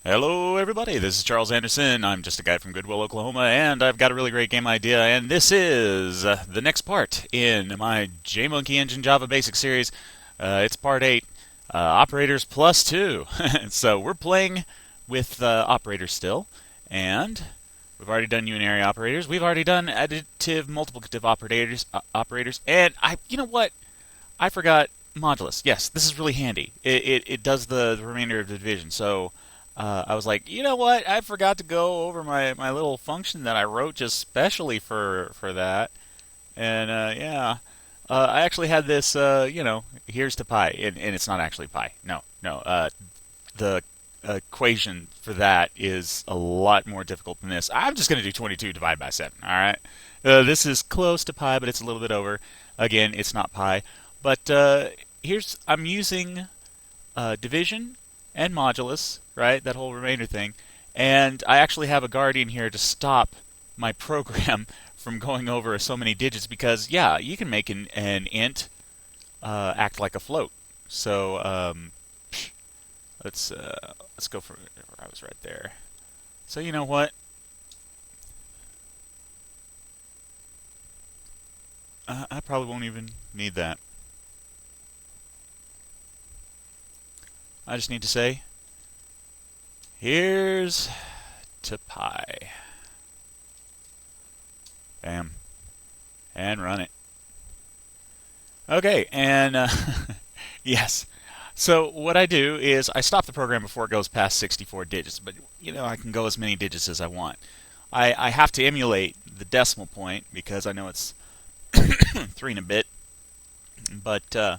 Hello, everybody. This is Charles Anderson. I'm just a guy from Goodwill, Oklahoma, and I've got a really great game idea. And this is the next part in my JMonkey Engine Java Basic series. It's part 8, Operators+2. So we're playing with operators still, and we've already done unary operators. We've already done additive, multiplicative operators, and you know what? I forgot modulus. Yes, this is really handy. It does the remainder of the division. So I was like, you know what? I forgot to go over my little function that I wrote just specially for that. And yeah, I actually had this. Here's to pi, and it's not actually pi. No, no. The equation for that is a lot more difficult than this. I'm just going to do 22 divided by 7. All right. This is close to pi, but it's a little bit over. Again, it's not pi. But I'm using division and modulus, right? That whole remainder thing. And I actually have a guardian here to stop my program from going over so many digits because, yeah, you can make an int act like a float. So let's go for I was right there. So you know what? I probably won't even need that. I just need to say, here's to pi. Bam. And run it. Okay, and yes. So what I do is I stop the program before it goes past 64 digits, but I can go as many digits as I want. I have to emulate the decimal point because I know it's 3 and a bit, but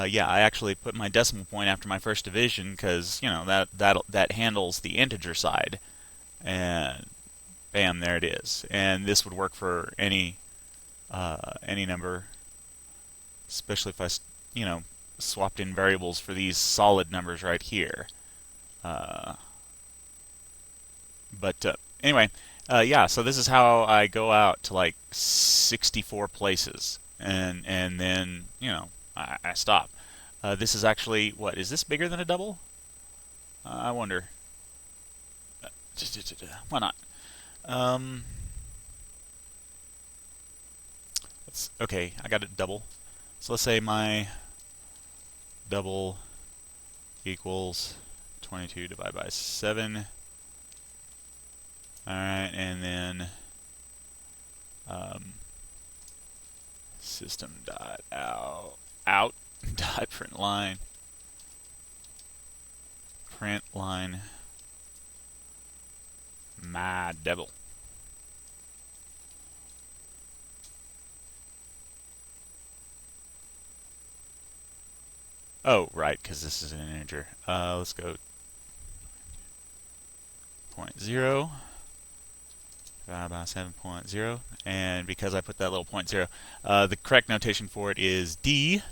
yeah, I actually put my decimal point after my first division because that handles the integer side, and bam, there it is. And this would work for any number, especially if I swapped in variables for these solid numbers right here. Uh, but anyway, yeah. So this is how I go out to like 64 places, and then I stop. This is actually what is this bigger than a double? I wonder. Why not? Um, okay. I got a double. So let's say my double equals 22 divided by 7. Alright, and then um, system dot out dot print line my double. Oh, right, because this is an integer. Let's go point 0 divided by 7.0, and because I put that little point 0, the correct notation for it is D.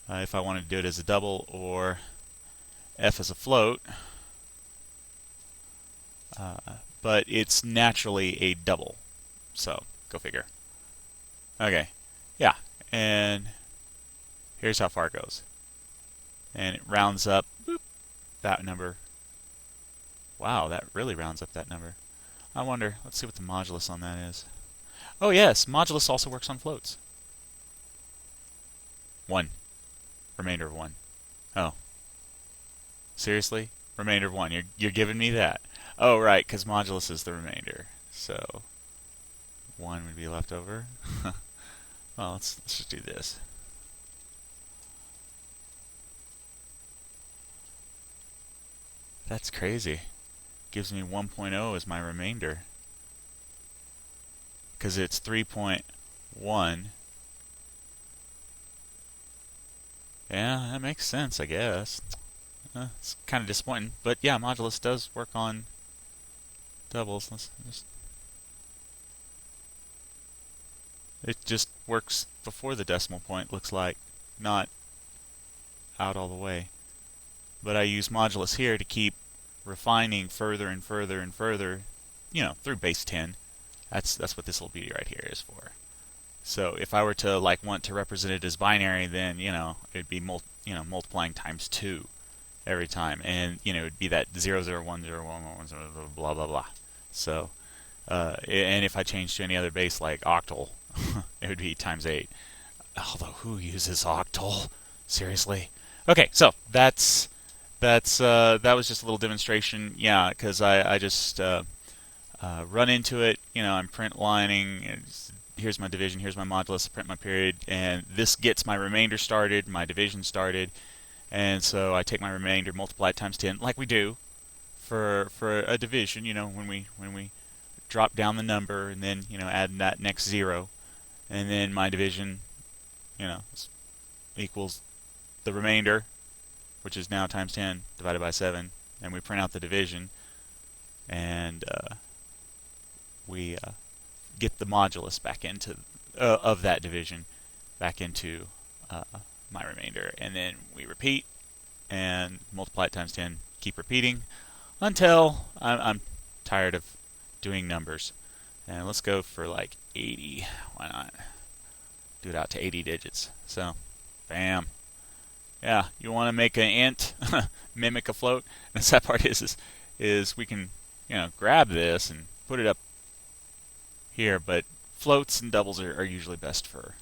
If I wanted to do it as a double or F as a float, but it's naturally a double. So go figure. Okay, yeah, and here's how far it goes, and it rounds up that number. Wow, that really rounds up that number. I wonder. Let's see what the modulus on that is. Oh yes, modulus also works on floats. 1. Remainder of 1. Oh, seriously? Remainder of 1. You're giving me that. Oh, right, because modulus is the remainder. So 1 would be left over. Well, let's just do this. That's crazy. Gives me 1.0 as my remainder. Because it's 3.1. Yeah, that makes sense, I guess. It's kind of disappointing. But yeah, modulus does work on doubles. It just works before the decimal point, looks like. Not out all the way. But I use modulus here to keep refining further and further and further, through base 10. That's what this little beauty right here is for. So if I were to want to represent it as binary, then it'd be multiplying times 2, every time, and it would be that 0, 0, 1, 0, 1, 1, 0, blah blah blah. So, and if I changed to any other base like octal, it would be times 8. Although who uses octal? Seriously? Okay, so that was just a little demonstration. Yeah, because I just run into it. I'm print lining. Here's my division. Here's my modulus. Print my period, and this gets my remainder started, my division started, and so I take my remainder, multiply it times 10, like we do for a division. When we drop down the number and then add that next 0, and then my division equals the remainder, which is now times 10 divided by 7, and we print out the division, and we get the modulus back into of that division back into my remainder, and then we repeat and multiply it times 10, keep repeating until I'm tired of doing numbers. And let's go for like 80. Why not? Do it out to 80 digits. So, bam. Yeah, you want to make an int mimic a float. And the sad part is we can grab this and put it up here, but floats and doubles are usually best for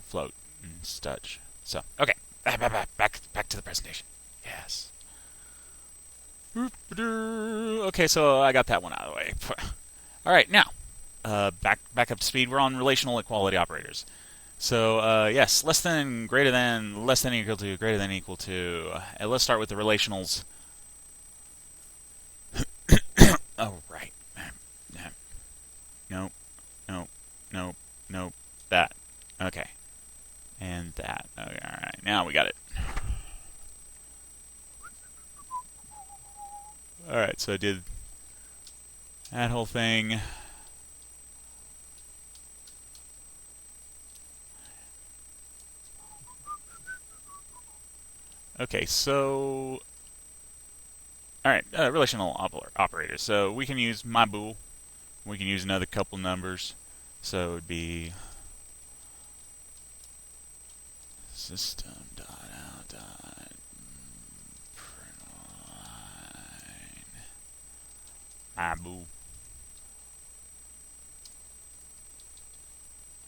float and such. So, okay, back to the presentation. Yes. Okay, so I got that one out of the way. All right, now back up to speed. We're on relational equality operators. So yes, less than, greater than, less than equal to, greater than equal to. Let's start with the relationals. Oh right. Nope. Nope. Nope. Nope. That. Okay. And that. Okay, all right. Now we got it. All right. So I did that whole thing. Okay, so all right, relational operators. So we can use my bool. We can use another couple numbers. So it would be system dot out dot print line my bool.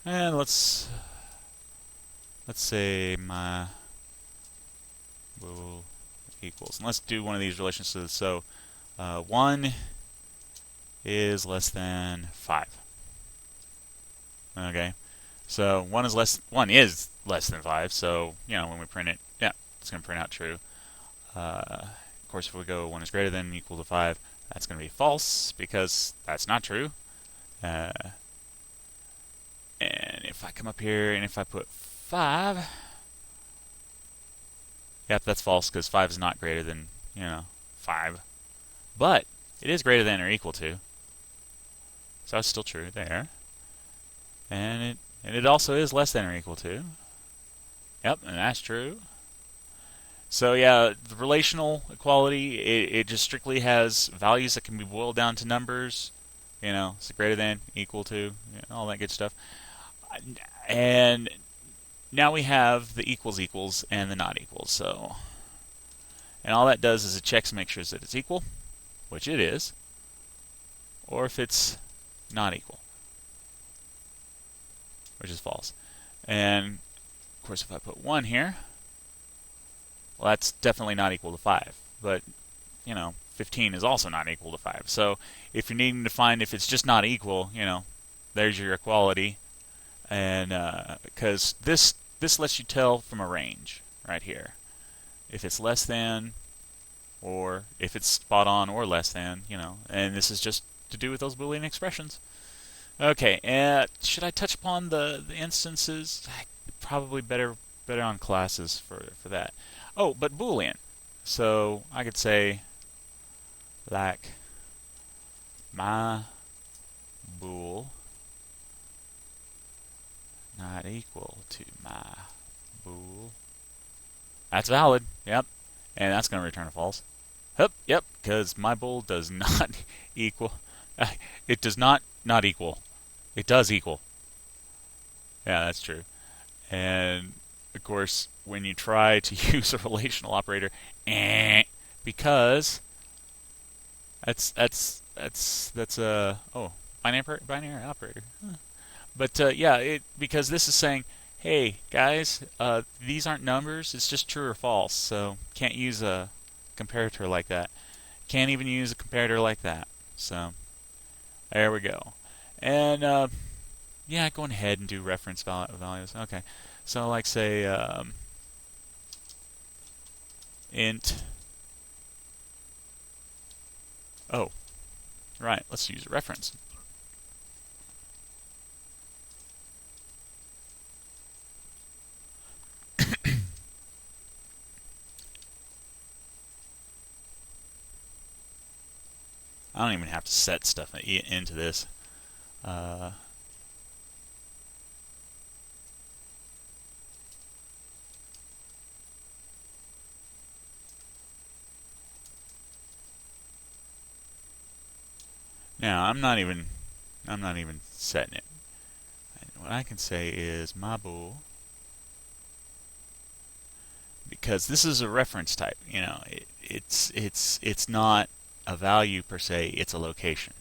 And let's say my bool equals. And let's do one of these relationships. So 1 is less than 5. Okay, so 1 is less than 5. So when we print it, yeah, it's going to print out true. Of course, if we go 1 is greater than equal to 5, that's going to be false because that's not true. And if I come up here and if I put 5, yep, that's false because 5 is not greater than 5, but it is greater than or equal to. So that's still true there. And it also is less than or equal to. Yep, and that's true. So yeah, the relational equality, it just strictly has values that can be boiled down to numbers. So greater than, equal to, all that good stuff. And now we have the equals and the not equals. So, and all that does is it checks and makes sure that it's equal, which it is, or if it's not equal, which is false. And of course, if I put 1 here, well, that's definitely not equal to 5. But 15 is also not equal to 5. So if you're needing to find if it's just not equal, there's your equality. And because this lets you tell from a range right here, if it's less than, or if it's spot on or less than, and this is just to do with those Boolean expressions. Okay, should I touch upon the instances? Probably better on classes for that. Oh, but Boolean. So I could say like my bool not equal to my bool. That's valid. Yep. And that's going to return a false. Yep, because my bool does not equal. It does not equal. It does equal. Yeah, that's true. And of course, when you try to use a relational operator, because that's a binary operator. Huh. But yeah, because this is saying, hey guys, these aren't numbers. It's just true or false. So can't use a comparator like that. Can't even use a comparator like that. So there we go. And yeah, going ahead and do reference values. Okay. So like say int. Oh, right. Let's use a reference. I don't even have to set stuff into this. Uh, Now I'm not even setting it. What I can say is my bool, because this is a reference type. You know, it's not a value per se. It's a location.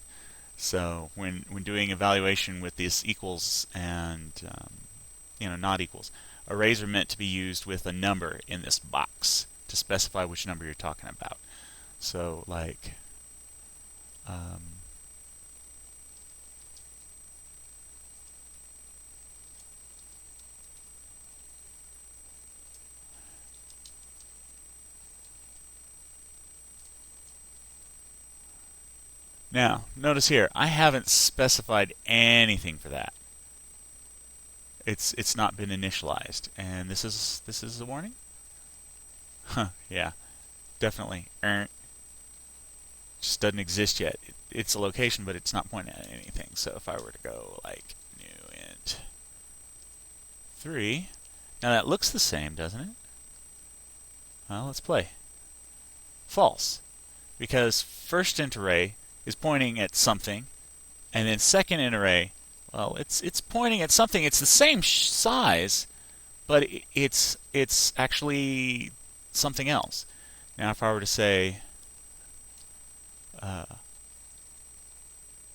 So when doing evaluation with this equals and not equals, arrays are meant to be used with a number in this box to specify which number you're talking about. So like now, notice here, I haven't specified anything for that. It's not been initialized, and this is a warning. Huh? Yeah, definitely. Just doesn't exist yet. It's a location, but it's not pointing at anything. So if I were to go like new int 3, now that looks the same, doesn't it? Well, let's play. False, because first int array is pointing at something, and then second int array, well, it's pointing at something. It's the same size, but it's actually something else. Now, if I were to say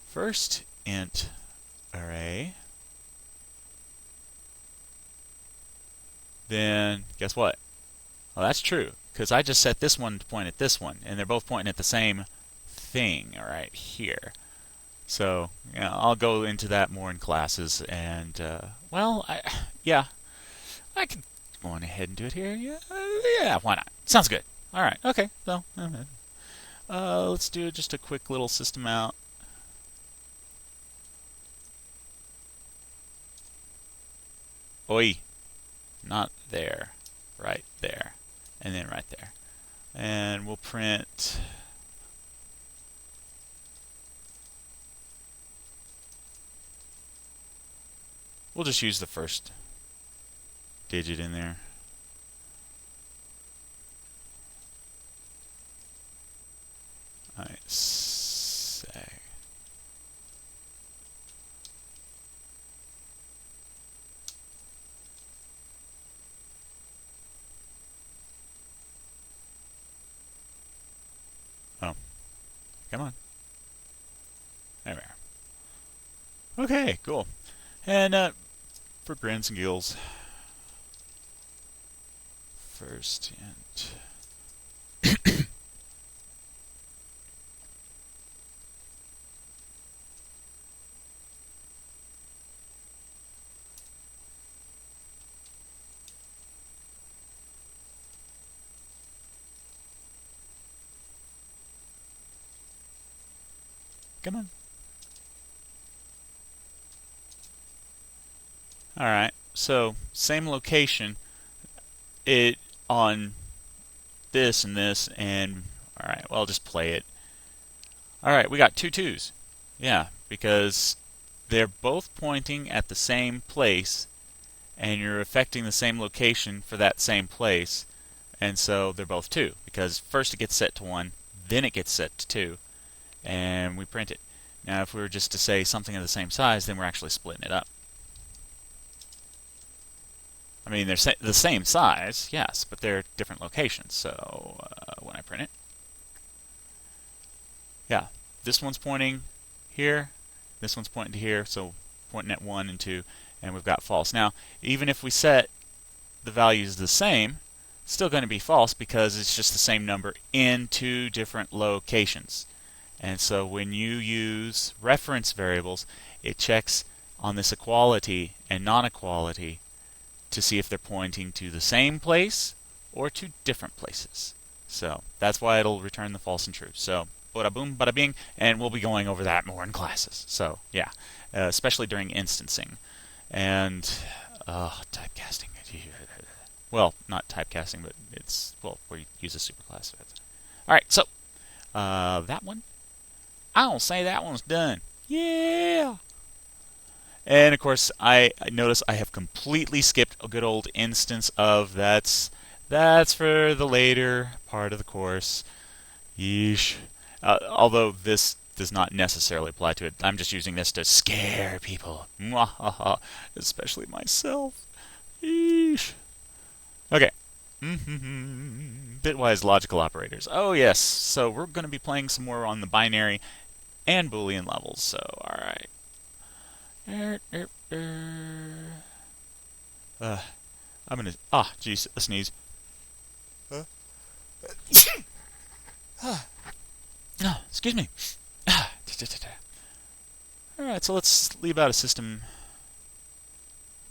first int array, then guess what? Well, that's true, because I just set this one to point at this one, and they're both pointing at the same thing right here. So, I'll go into that more in classes, and, yeah, I can go on ahead and do it here. Yeah, why not? Sounds good. All right, okay, so, let's do just a quick little system out. Oi, not there, right there, and then right there. And we'll print we'll just use the first digit in there. Alright, say. Oh, come on. There we are. Okay, cool. And for grins and gills, first int. Come on. Alright, so same location it on this and this, and alright, well, I'll just play it. Alright, we got two twos. Yeah, because they're both pointing at the same place, and you're affecting the same location for that same place, and so they're both 2, because first it gets set to 1, then it gets set to 2, and we print it. Now, if we were just to say something of the same size, then we're actually splitting it up. I mean, they're the same size, yes, but they're different locations. So when I print it, yeah, this one's pointing here, this one's pointing to here, so pointing at 1 and 2, and we've got false. Now, even if we set the values the same, it's still going to be false because it's just the same number in two different locations. And so when you use reference variables, it checks on this equality and non-equality to see if they're pointing to the same place or to different places. So that's why it'll return the false and true. So bada boom, bada bing, and we'll be going over that more in classes. So yeah, especially during instancing. And typecasting. Well, not typecasting, but it's, well, where you use a superclass. Alright, so that one, I'll say that one's done. Yeah! And of course, I notice I have completely skipped a good old instance of that's for the later part of the course. Yeesh. Although this does not necessarily apply to it. I'm just using this to scare people. Mwahaha. Especially myself. Yeesh. Okay. Bitwise logical operators. Oh yes. So we're going to be playing some more on the binary and Boolean levels. So alright. I'm gonna. Jeez, a sneeze. Excuse me. Alright, so let's leave out a system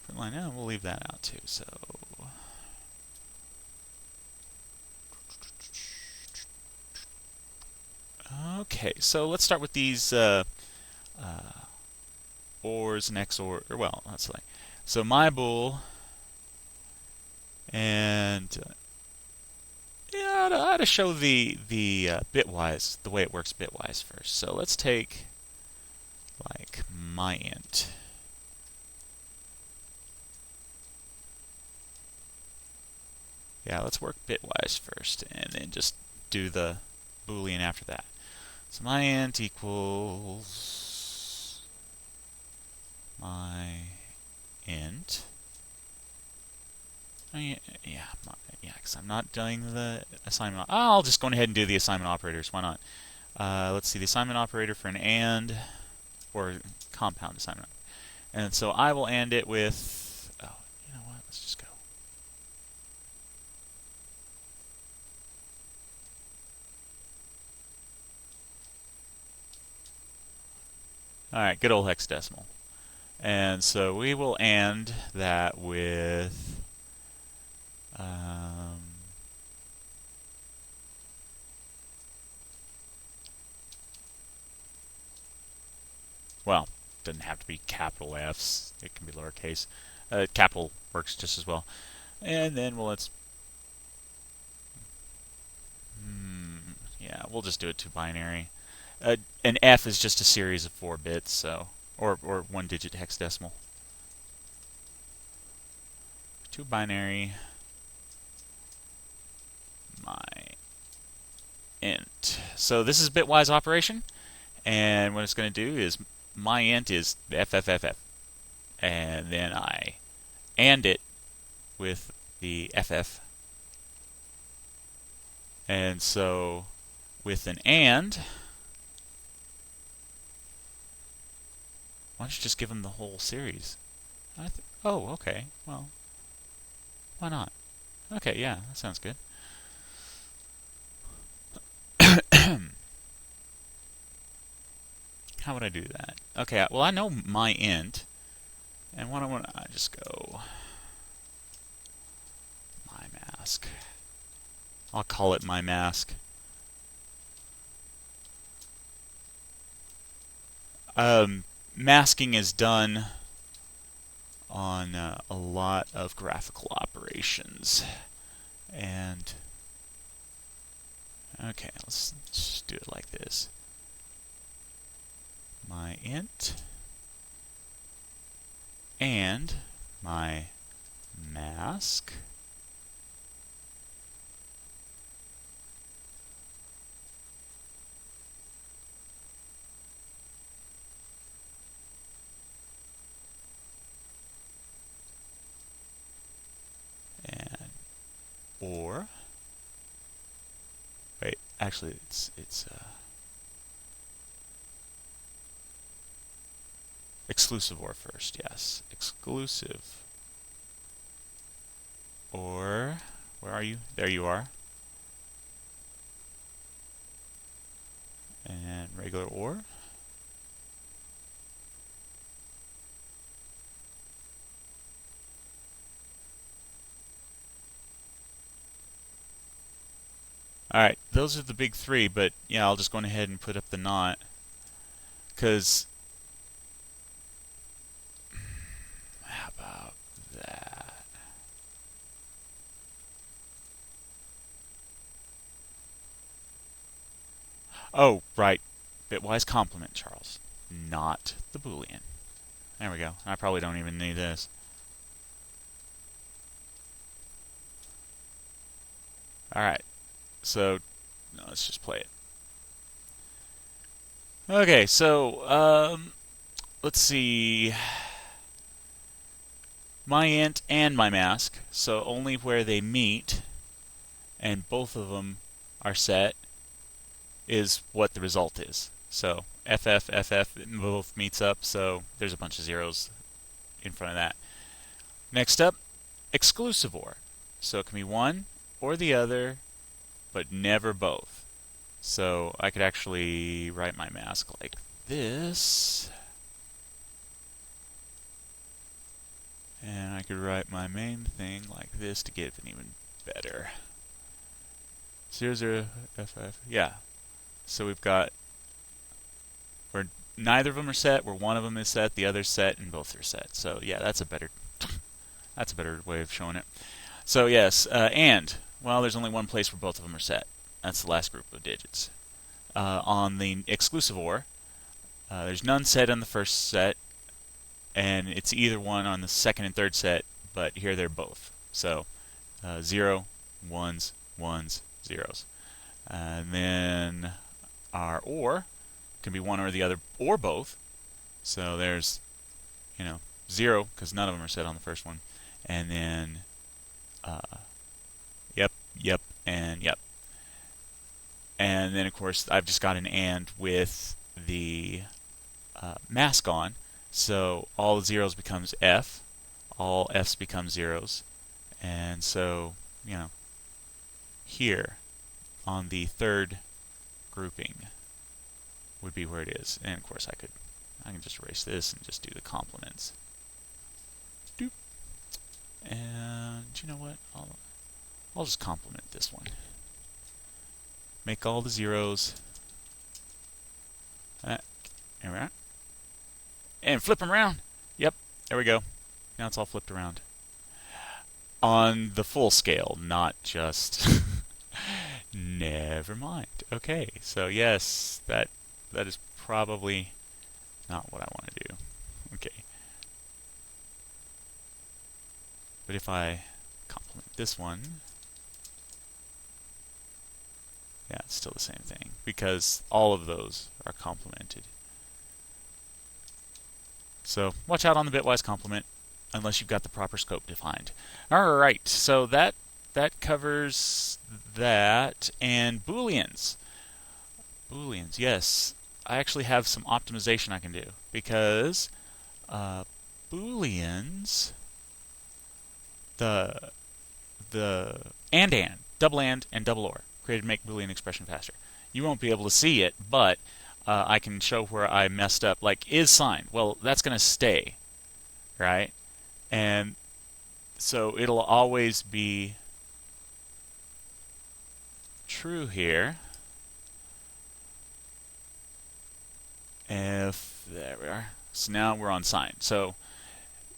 print line. Now we'll leave that out too. So. Okay, so let's start with these ORs and XOR. Or well, let's say. So my bool and yeah, I ought to show the bitwise, the way it works bitwise first. So let's take like my int. Yeah, let's work bitwise first, and then just do the Boolean after that. So my int equals my int. Yeah, because I'm not doing the assignment. I'll just go ahead and do the assignment operators. Why not? Let's see, the assignment operator for an AND, or compound assignment. And so I will AND it with, oh, you know what, let's just go. Alright, good old hexadecimal. And so we will AND that with, well, doesn't have to be capital F's. It can be lowercase. Capital works just as well. And then, well, let's, yeah, we'll just do it to binary. An F is just a series of 4 bits, so, or 1-digit hexadecimal. To binary my int. So this is bitwise operation, and what it's going to do is my int is FFFF, and then I AND it with the FF, and so with an AND, why don't you just give them the whole series? Oh, okay. Well, why not? Okay, yeah, that sounds good. How would I do that? Okay, well, I know my int, and why don't I just go my mask? I'll call it my mask. Masking is done on a lot of graphical operations, and okay, let's just do it like this. My int and my mask. or, wait, actually it's exclusive or first, yes. Exclusive or, where are you? There you are. And regular or. Alright, those are the big three, but yeah, I'll just go ahead and put up the not. Because, how about that? Oh, right. Bitwise complement, Charles. Not the Boolean. There we go. I probably don't even need this. Alright, so let's just play it. Okay, so let's see. My int and my mask, so only where they meet and both of them are set is what the result is. So FF both meets up, so there's a bunch of zeros in front of that. Next up, exclusive or. So it can be one or the other, but never both. So I could actually write my mask like this. And I could write my main thing like this to get it even better. 00 FF, yeah. So we've got where neither of them are set, where one of them is set, the other's set, and both are set. So yeah, that's a better way of showing it. So yes, and well, there's only one place where both of them are set. That's the last group of digits. On the exclusive or, there's none set on the first set, and it's either one on the second and third set, but here they're both. So 0, 1s, 1s, 0s. And then our or can be one or the other, or both. So there's, 0, because none of them are set on the first one. And then, yep, yep, and yep. And then, of course, I've just got an and with the mask on. So all the zeros becomes F, all F's become zeros. And so, here on the third grouping would be where it is. And of course I can just erase this and just do the complements. Doop. And you know what? I'll just complement this one. Make all the zeros. There we are. And flip them around. Yep, there we go. Now it's all flipped around. On the full scale, not just... Never mind. Okay, so yes, that is probably not what I want to do. Okay. But if I complement this one, yeah, it's still the same thing, because all of those are complemented. So watch out on the bitwise complement, unless you've got the proper scope defined. All right, so that covers that. And Booleans. Booleans, yes. I actually have some optimization I can do, because Booleans, the double and double or, created to make Boolean expression faster. You won't be able to see it, but I can show where I messed up. Like is sign. Well, that's going to stay, right? And so it'll always be true here. If there we are. So now we're on sign. So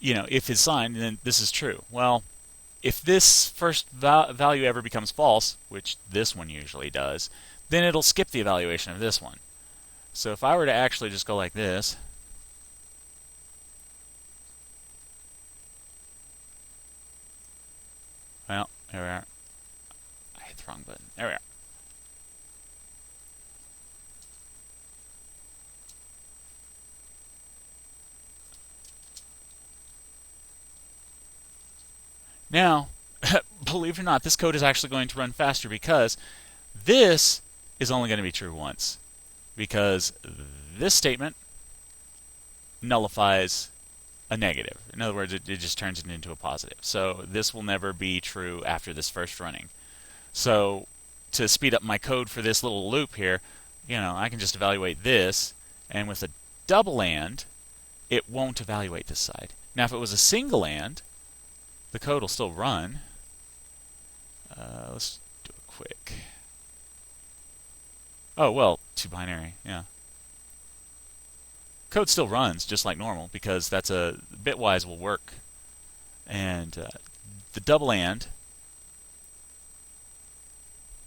if it's signed, then this is true. Well, if this first value ever becomes false, which this one usually does, then it'll skip the evaluation of this one. So if I were to actually just go like this, well, there we are. I hit the wrong button. There we are. Now, believe it or not, this code is actually going to run faster because this is only going to be true once. Because this statement nullifies a negative. In other words, it just turns it into a positive. So this will never be true after this first running. So to speed up my code for this little loop here, I can just evaluate this, and with a double AND, it won't evaluate this side. Now, if it was a single AND, the code will still run. Let's do it quick. Oh, well, 2 binary, yeah. Code still runs just like normal because that's Bitwise will work. And the double AND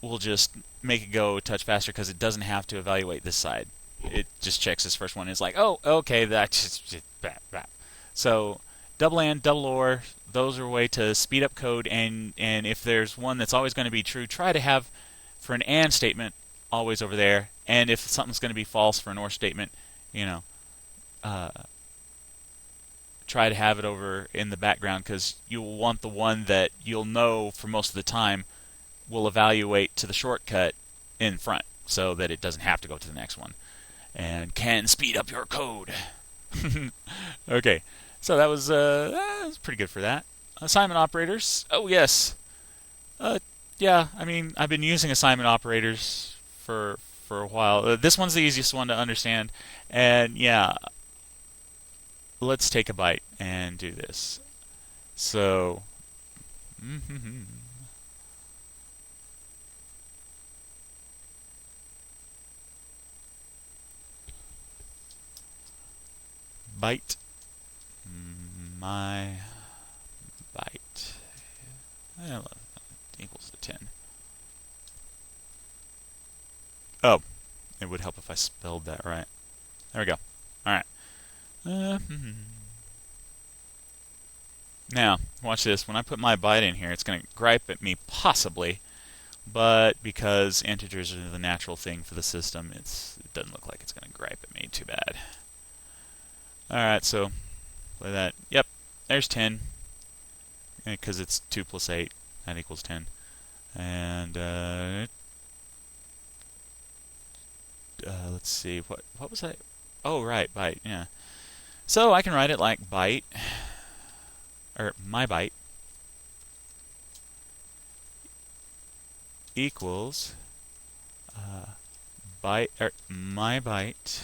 will just make it go a touch faster because it doesn't have to evaluate this side. It just checks this first one. It's like, oh, okay, that's just that. So double AND, double OR, those are a way to speed up code. And if there's one that's always going to be true, try to have for an AND statement always over there. And if something's going to be false for an OR statement, try to have it over in the background because you'll want the one that you'll know for most of the time will evaluate to the shortcut in front so that it doesn't have to go to the next one and can speed up your code. Okay, so that was pretty good for that. Assignment operators. Oh, yes. Yeah, I mean, I've been using assignment operators for a while. This one's the easiest one to understand. And yeah, let's take a byte and do this. So, byte, my byte equals to 10. Oh, it would help if I spelled that right. There we go. All right. Now, watch this. When I put my byte in here, it's going to gripe at me possibly, but because integers are the natural thing for the system, it doesn't look like it's going to gripe at me too bad. All right, so play that. Yep, there's 10, because it's 2 plus 8. That equals 10. And let's see, what was that? Oh, right, byte, yeah. So I can write it like byte, or my byte, equals byte, or my byte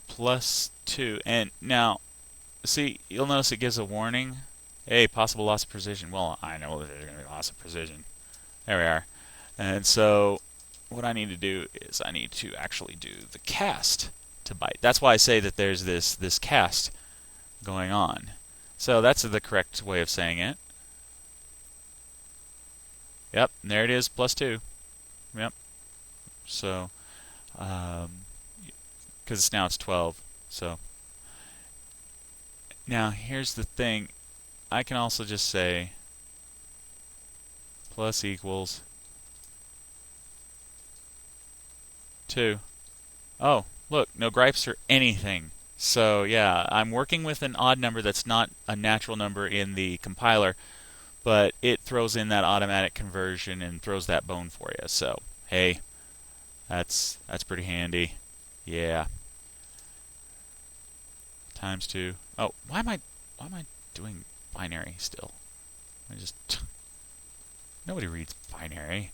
plus 2. And now, see, you'll notice it gives a warning. Hey, possible loss of precision. Well, I know there's going to be loss of precision. There we are. And so what I need to do is I need to actually do the cast to byte. That's why I say that there's this cast going on. So that's the correct way of saying it. Yep, and there it is, plus 2. Yep. So, because now it's 12. So now here's the thing. I can also just say plus equals 2. Oh, look, no gripes or anything. So yeah, I'm working with an odd number that's not a natural number in the compiler, but it throws in that automatic conversion and throws that bone for you. So hey, that's pretty handy. Yeah. Times 2. Oh, why am I doing binary still? Nobody reads binary.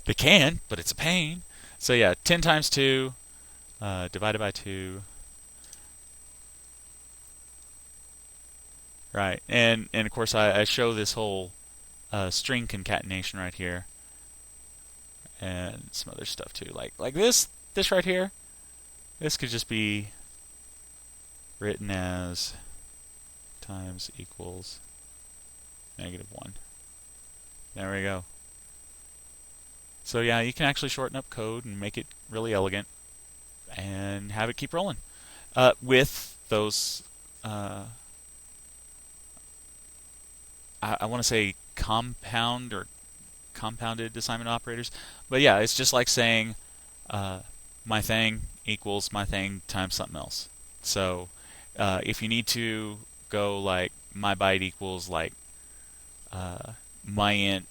They can, but it's a pain. So yeah, 10 times 2 divided by 2. Right, and of course I show this whole string concatenation right here, and some other stuff too, like this right here. This could just be written as times equals -1. There we go. So yeah, you can actually shorten up code and make it really elegant and have it keep rolling with those I want to say compound or compounded assignment operators, but yeah, it's just like saying my thing equals my thing times something else. So if you need to go like my byte equals like my int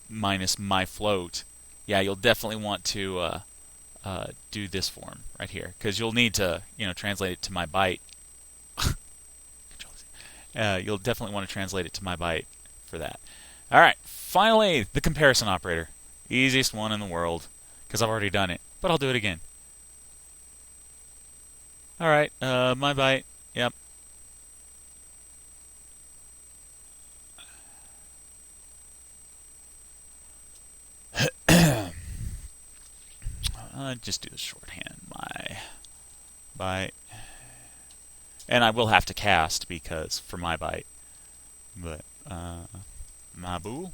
minus my float, yeah, you'll definitely want to do this form right here, because you'll need to, translate it to my byte. You'll definitely want to translate it to my byte for that. All right, finally, the comparison operator. Easiest one in the world, because I've already done it, but I'll do it again. All right, my byte, yep. Just do the shorthand, my byte. And I will have to cast because for my byte. But, my boo.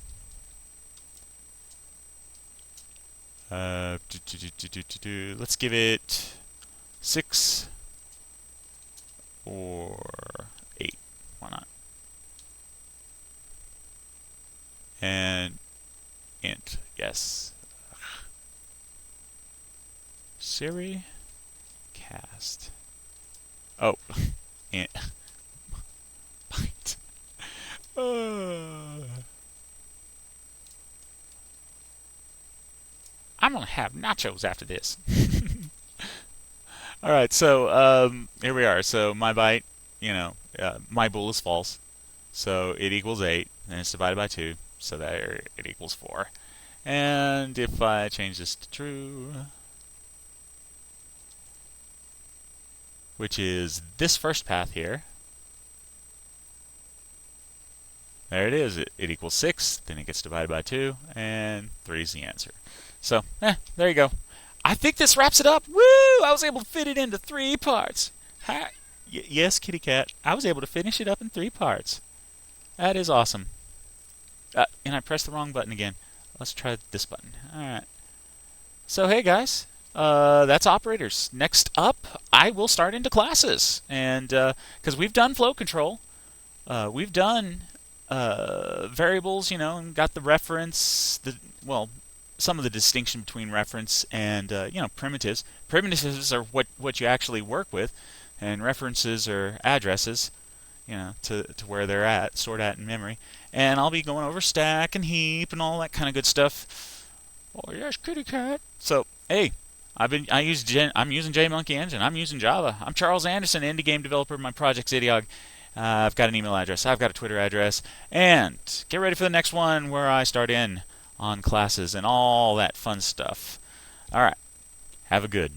Let's give it 6 or 8. Why not? And int, yes. Siri cast. Oh, int. Byte. I'm gonna have nachos after this. All right, so here we are. So my byte, my bool is false, so it equals 8, and it's divided by 2, so that it equals 4. And if I change this to true, which is this first path here, there it is. It equals 6, then it gets divided by 2, and 3 is the answer. So, there you go. I think this wraps it up. Woo! I was able to fit it into 3 parts. Yes, kitty cat. I was able to finish it up in 3 parts. That is awesome. And I pressed the wrong button again. Let's try this button. All right. So, hey, guys. That's operators. Next up, I will start into classes. And because we've done flow control, we've done variables, and got the reference, some of the distinction between reference and primitives. Primitives are what you actually work with, and references are addresses, to where they're at, stored at in memory. And I'll be going over stack and heap and all that kind of good stuff. Oh yes, kitty cat. So hey, I'm using JMonkey Engine. I'm using Java. I'm Charles Anderson, indie game developer. My project's Idiog. I've got an email address. I've got a Twitter address. And get ready for the next one where I start in on classes and all that fun stuff. All right. Have a good